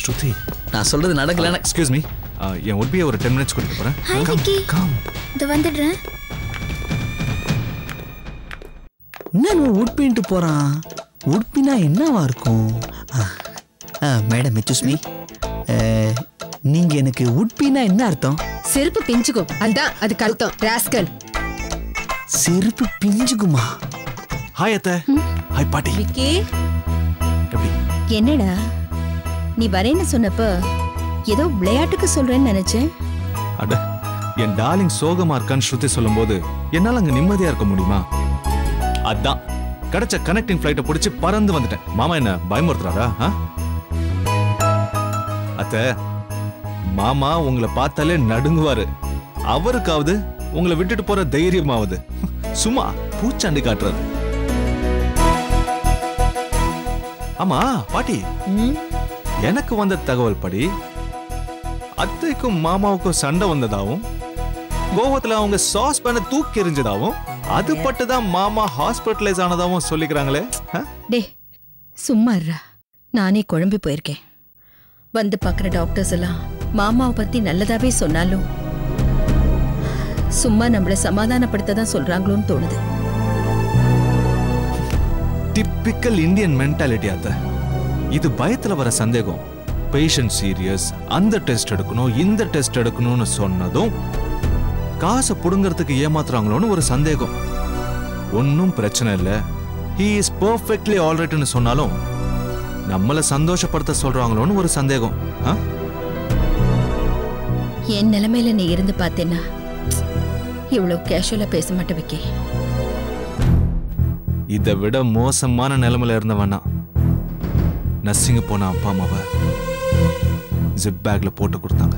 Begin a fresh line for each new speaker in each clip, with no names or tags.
ஸ்ருதி
நான் சொல்றது நடக்கலன்னா
excuse me என் உட்பியை ஒரு 10 minutes கூட்டிட்டு போறேன்.
ஹாய் விக்கி. இது வந்துடுறேன்.
என்ன உட்பின்ட்டு போறான்? உட்பினா என்னவா இருக்கும்? மேடம் எக்ஸ்கியூஸ் மீ, நீங்க எனக்கு உட்பினா என்ன அர்த்தம்?
செருப்பு பிஞ்சுக்கும், அதான் அதுக்கு அர்த்தம். ராஸ்கல்.
செருப்பு பிஞ்சுக்குமா?
ஹாய் அத்தை. ஹாய் பாட்டி.
விக்கி
எப்படி?
என்னடா நீ வரேன்னு சொன்னப்ப ஏதோ விளையாட்டுக்கு சொல்றேன்னு நினைச்சேன்.
அட, என் டார்லிங் சோகமா இருக்கான்னு ஸ்ருதி சொல்லும்போது என்னால அங்க நிம்மதியா இருக்க முடியுமா? அதான் கிடைச்ச கனெக்டிங் ஃபிளைட்டை பிடிச்சி பறந்து வந்துட்டேன். மாமா என்ன பயமுறுத்துறாரா? அத்தை, மாமா உங்களை பார்த்தாலே நடுங்குவாரு. அவருக்காவது உங்களை விட்டுட்டு போற தைரியமாவது சும்மா பூச்சாண்டி காட்டுறாரு. ஆமா பாட்டி, எனக்கு வந்த தகவல் படி அத்தைக்கும் மாமாவுக்கும் சண்டை வந்ததாவும், கோவத்துல அவங்க சாஸ் பேனை தூக்கி எறிஞ்சதாவும், அது பட்டுதான் மாமா ஹாஸ்பிட்டலைஸ் ஆனதாவும் சொல்லிக்கிறாங்களே.
டே சும்மா இருடா. நானே குழம்பி போயிருக்கேன். வந்து பார்க்குற டாக்டர்ஸ் எல்லாம் மாமாவை பத்தி நல்லதாவே சொன்னாலும் சும்மா நம்மள சமாதானப்படுத்த தான் சொல்றாங்களோன்னு தோணுது.
டிப்பிக்கல் இந்தியன் மென்டாலிட்டி அத்தை. இது பயத்துல வர சந்தேகம். பேஷண்ட் சீரியஸ், அந்த டெஸ்ட் எடுக்கணும் இந்த டெஸ்ட் எடுக்கணும்னு சொன்னதும் காசை புடுங்கிறதுக்கு ஏமாத்துறாங்களோன்னு ஒரு சந்தேகம். ஒன்னும் பிரச்சனை இல்லை, he is perfectly all rightன்னு சொன்னாலும் நம்மள சந்தோஷப்படுத்த சொல்றாங்களோன்னு ஒரு சந்தேகம்.
என் நிலைமையில நீ இருந்து பார்த்தேன்னா இவ்வளவு கேஷுவலா பேச மாட்டே விக்கி.
இதை விட மோசமான நிலைமையில இருந்தவனா நர்சிங்க போன அப்பா அம்மாவை ஜிப் பேக்ல போட்டு கொடுத்தாங்க.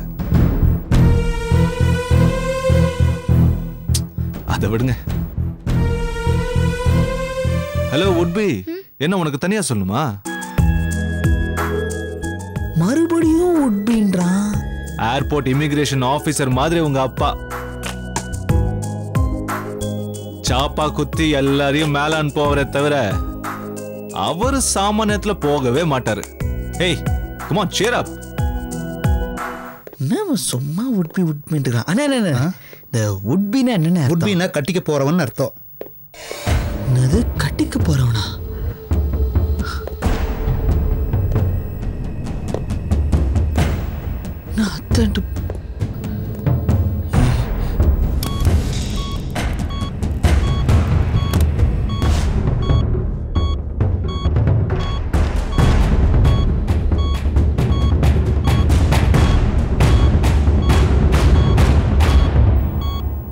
அதை விடுங்க. ஹலோ உட்பி, என்ன உனக்கு தனியா சொல்லுமா?
மறுபடியும் உட்பின்றான்.
ஏர்போர்ட் இமிகிரேஷன் ஆபீசர் மாதிரி உங்க அப்பா சாப்பா குத்தி எல்லாரையும் மேல அனுப்புவரை தவிர அவரு சாமானியத்துல போகவே மாட்டாரு. ஏய் come on cheer up.
என்ன சும்மா உட்பி உட்பின்றான். அண்ணா இந்த உட்பினா என்ன?
உட்பினா கட்டிக்க போறவன் அர்த்தம்.
என்னது கட்டிக்க போறவனா? நான் அத்தண்டு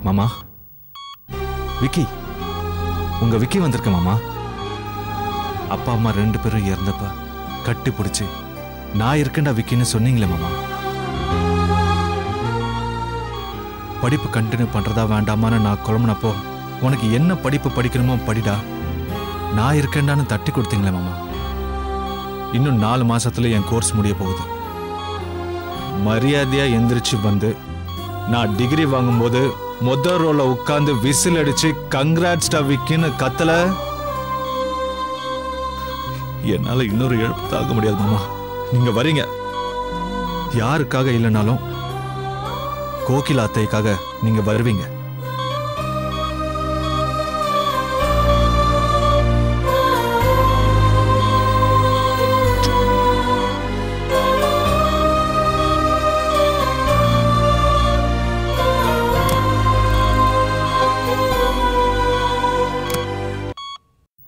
மாமா, விக்கி, உங்க விக்கி வந்திருக்க மாமா. அப்பா அம்மா 2 பேரும் இறந்தப்ப கட்டி பிடிச்சி நான் இருக்கேன்டா விக்கின்னு சொன்னீங்களே மாமா. படிப்பு கண்டினியூ பண்றதா வேண்டாமான்னு நான் குழம்புனப்போ உனக்கு என்ன படிப்பு படிக்கணுமோ படிடா, நான் இருக்கேன்டான்னு தட்டி கொடுத்தீங்களே மாமா. இன்னும் 4 மாசத்துல என் கோர்ஸ் முடிய போகுது. மரியாதையா எந்திரிச்சு வந்து நான் டிகிரி வாங்கும்போது முதல் ரோல உட்கார்ந்து விசில் அடிச்சு கங்க்ராட்ஸ்டா விக்கின்னு கத்தல என்னால இன்னொரு இழப்பு தாங்க முடியாது மாமா. நீங்க வரீங்க, யாருக்காக இல்லைனாலும் கோகிலா அத்தைக்காக நீங்க வருவீங்க.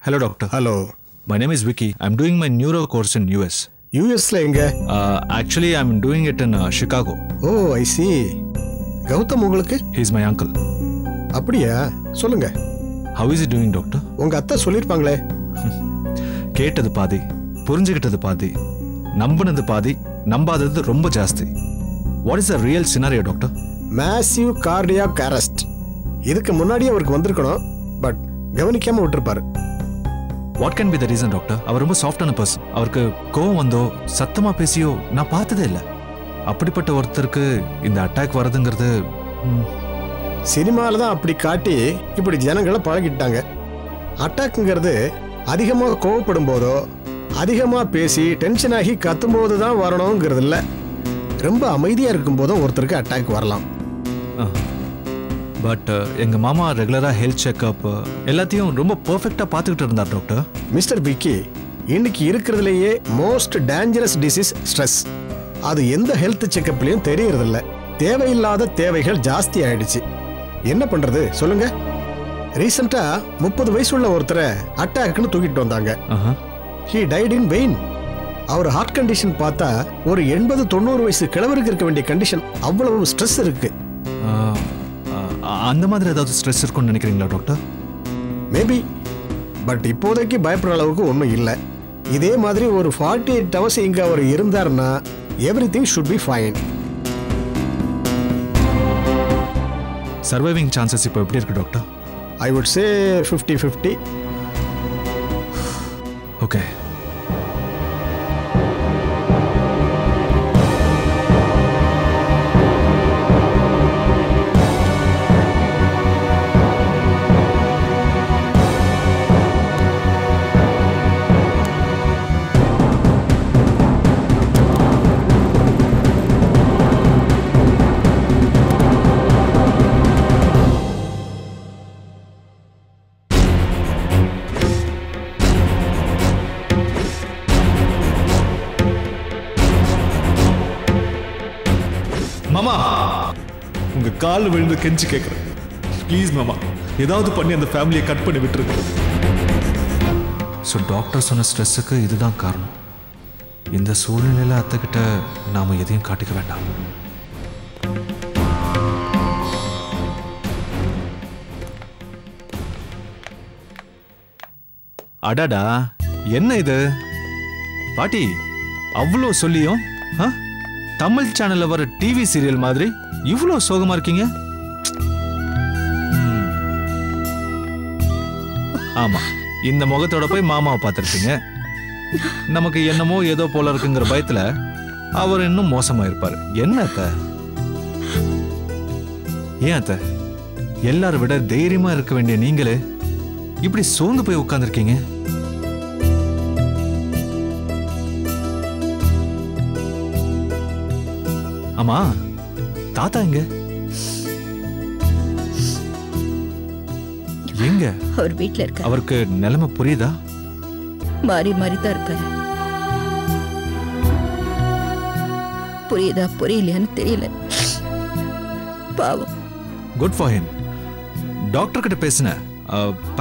Hello doctor.
Hello.
My name is Vicky. I'm doing my neuro course in US.
யூஎஸ்ல எங்க?
Actually I'm doing it in Chicago.
O I see. Gautham உங்களுக்கு?
He's my uncle.
அப்படியா? சொல்லுங்க.
How is he doing doctor?
உங்க அத்தை சொல்லிருப்பாங்களே.
கேட்டது பாதி, புரிஞ்சுக்கிட்டது பாதி, நம்பினது பாதி, நம்பாதது ரொம்ப ஜாஸ்தி. What is the real scenario doctor?
Massive cardiac arrest. இதுக்கு முன்னாடியே அவருக்கு வந்திருக்கணும், பட் கவனிக்காம விட்டுருப்பாரு.
What can be the reason doctor? அவர் ரொம்ப சாஃப்டான பர்சன். அவருக்கு கோவம் வந்தோ சத்தமா பேசியோ நான் பார்த்ததே இல்லை. அப்படிப்பட்ட ஒருத்தருக்கு இந்த அட்டாக் வரதுங்கிறது
சினிமாவில் தான் அப்படி காட்டி இப்படி ஜனங்களை பழகிட்டாங்க. அட்டாக்குங்கிறது அதிகமாக கோவப்படும் போதோ அதிகமா பேசி டென்ஷன் ஆகி கத்தும்போது தான் வரணுங்கிறது இல்ல, ரொம்ப அமைதியா இருக்கும் போதும் ஒருத்தருக்கு அட்டாக் வரலாம்.
பட் எங்க மாமா ரெகுலரா ஹெல்த் செக்அப் எல்லாத்தையும் ரொம்ப பெர்ஃபெக்ட்டா பார்த்துக்கிட்டு இருந்தார் டாக்டர்.
மிஸ்டர் விக்கி, இன்னைக்கு இருக்கிறதுலேயே மோஸ்ட் டேஞ்சரஸ் டிசீஸ் ஸ்ட்ரெஸ். அது எந்த ஹெல்த் செக்அப்லயும் தெரியறதில்ல. தேவையில்லாத தேவைகள் ஜாஸ்தி ஆயிடுச்சு. என்ன பண்றது சொல்லுங்க? ரீசெண்டா 30 வயசுள்ள ஒருத்தரை அட்டாக்னு தூக்கிட்டு வந்தாங்க. He died in vain. அவர் ஹார்ட் கண்டிஷன் பார்த்தா ஒரு 80-90 வயசு கிழவருக்கு இருக்க வேண்டிய கண்டிஷன். அவ்வளவு ஸ்ட்ரெஸ் இருக்கு.
அந்த மாதிரி ஏதாவது ஸ்ட்ரெஸ் இருக்கும்னு நினைக்கிறீங்களா டாக்டர்?
மேபி, பட் இப்போதைக்கு பயப்படுற அளவுக்கு ஒன்றும் இல்லை. இதே மாதிரி ஒரு 48 hours இங்கே அவர் இருந்தார்னா everything should be fine.
Surviving chances இப்போ எப்படி இருக்கு doctor?
I would say 50-50.
Okay. மாமா, உங்க கால் விழுந்து கெஞ்சி கேட்கிறேன், ப்ளீஸ் மாமா, ஏதாவது பண்ணி அந்த ஃபேமிலியை கட் பண்ணி விட்டுருங்க. ஸோ டாக்டர் சொன்ன ஸ்ட்ரெஸ்ஸுக்கு இதுதான் காரணம். இந்த சூழ்நிலையில் அத்தைக்கிட்ட நாம எதையும் காட்டிக்க வேண்டாம். அடாடா, என்ன இது பாட்டி? அவ்வளோ சொல்லியும் தமிழ் சேனல்ல வர டிவி சீரியல் மாதிரி இவ்வளோ சோகமா இருக்கீங்க? ஆமா, இந்த முகத்தோட போய் மாமாவை பார்த்துருப்பீங்க. நமக்கு என்னமோ ஏதோ போல இருக்குங்கிற பயத்துல அவர் இன்னும் மோசமா இருப்பாரு. என்ன அத்தை? ஏன் அத்தை, எல்லாரும் விட தைரியமா இருக்க வேண்டிய நீங்களே இப்படி சோர்ந்து போய் உட்கார்ந்துருக்கீங்க? ஆமா, தாத்தா எங்க? எங்க?
அவர் வீட்ல இருக்க.
அவருக்கு நிலைமை புரியுதா?
மாறி மாறி தான் இருக்காரு. புரியுதா புரியலையான்னு தெரியல. பாவம்.
Good for him. டாக்டர் கிட்ட பேசின,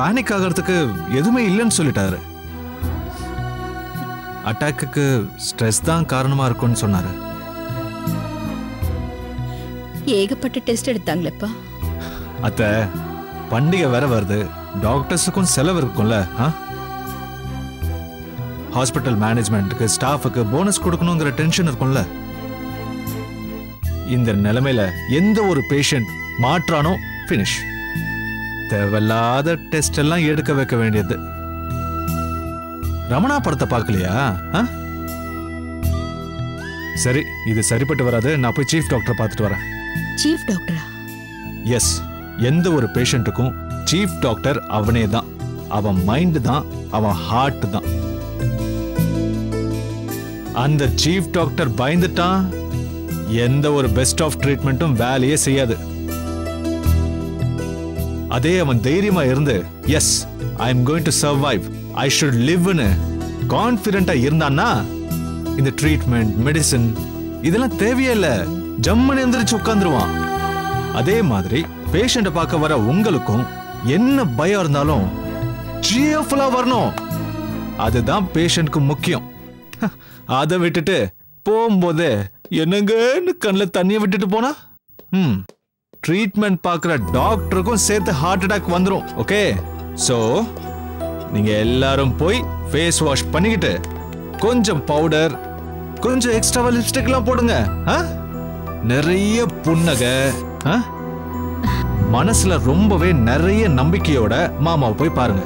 பேனிக் ஆகிறதுக்கு எதுவுமே இல்லைன்னு சொல்லிட்டாரு. அட்டாக்கு ஸ்ட்ரெஸ் தான் காரணமா இருக்கும்னு சொன்னாரு.
ஏகப்பட்ட டெஸ்ட் எடுத்தாங்களேப்பா.
அத்த, பண்டிகை வேற வருது, டாக்டர்ஸுக்கும் செலவு இருக்கும்ல. ஹாஸ்பிட்டல் மேனேஜ்மெண்ட்டுக்கு ஸ்டாஃபுக்கு போனஸ் கொடுக்கணுங்கிற டென்ஷன் இருக்கும்ல. இந்த நிலைமையில எந்த ஒரு பேஷண்ட் மாற்றானோ ஃபினிஷ். தேவையில்லாத டெஸ்ட் எல்லாம் எடுக்க வைக்க வேண்டியது. ரமணா படத்தை பார்க்கலையா? சரி, இது சரிப்பட்டு வராது. நான் போய் சீஃப் டாக்டர் பார்த்துட்டு வரேன்.
சீஃப் டாக்டரா?
எஸ், எந்த ஒரு பேஷண்ட்டுக்கும் சீஃப் டாக்டர் அவனே தான். அவன் மைண்ட் தான், அவன் ஹார்ட் தான். அந்த சீஃப் டாக்டர் பயந்துட்டான், எந்த ஒரு பெஸ்ட் ஆஃப் ட்ரீட்மெண்ட்டும் வேலையே செய்யாது. அதே அவன் தைரியமா இருந்து, yes I am going to survive, I should லிவ்னு கான்ஃபிடென்ட்டா இருந்தான்னா இந்த ட்ரீட்மெண்ட் மெடிசன் இதெல்லாம் தேவையே இல்லை. ஜம்முன்னு எந்திரிச்சு உட்கார்ந்துருவான். அதே மாதிரி பேஷண்ட்டை பார்க்க வர உங்களுக்கும் என்ன பயம் இருந்தாலும் சியர்ஃபுல்லா வரணும். அதுதான் பேஷண்ட்க்கு முக்கியம். அதை விட்டுட்டு போகும்போது என்னங்கன்னு கண்ணில் தண்ணியை விட்டுட்டு போனா ட்ரீட்மெண்ட் பார்க்குற டாக்டருக்கும் சேர்த்து ஹார்ட் அட்டாக் வந்துடும். ஓகே, ஸோ நீங்க எல்லாரும் போய் ஃபேஸ் வாஷ் பண்ணிக்கிட்டு கொஞ்சம் பவுடர், கொஞ்சம் எக்ஸ்ட்ரா லிப்ஸ்டிக் எல்லாம் போடுங்க. நிறைய புன்னகை, மனசுல ரொம்பவே நிறைய நம்பிக்கையோட மாமாவை போய் பாருங்க.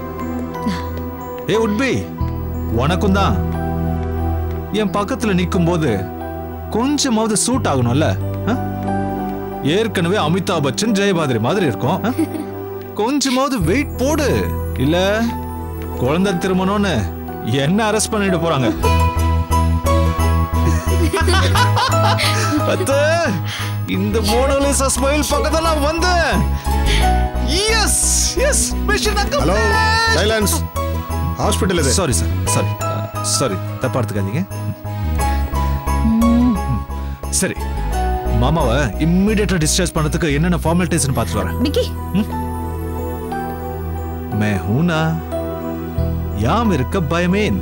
ஏ உட்பி, உனக்கும் தான். என் பக்கத்துல நிற்கும் போது கொஞ்சமாவது சூட் ஆகணும்ல. ஏற்கனவே அமிதாப் பச்சன், ஜெயபாதிரி மாதிரி இருக்கும். கொஞ்சமாவது வெயிட் போடு, இல்ல குழந்தை திருமணம்னு என்ன அரெஸ்ட் பண்ணிட்டு போறாங்க. அத்தை, இந்த மோனோலிசா ஸ்மைல் பக்கத்துல வந்து S S mission
hello silence. Hospital இது.
சாரி சார், சாரி தப்பா எடுத்துக்காதீங்க. சரி, மாமாவை இம்மிடியேட்டா டிஸ்சார்ஜ் பண்ணதுக்கு என்னென்ன ஃபார்மாலிட்டிஸ்னு பார்த்துட்டு வரேன்.
விக்கி
मैं हूं ना, யாம் இருக்க பயமேன்.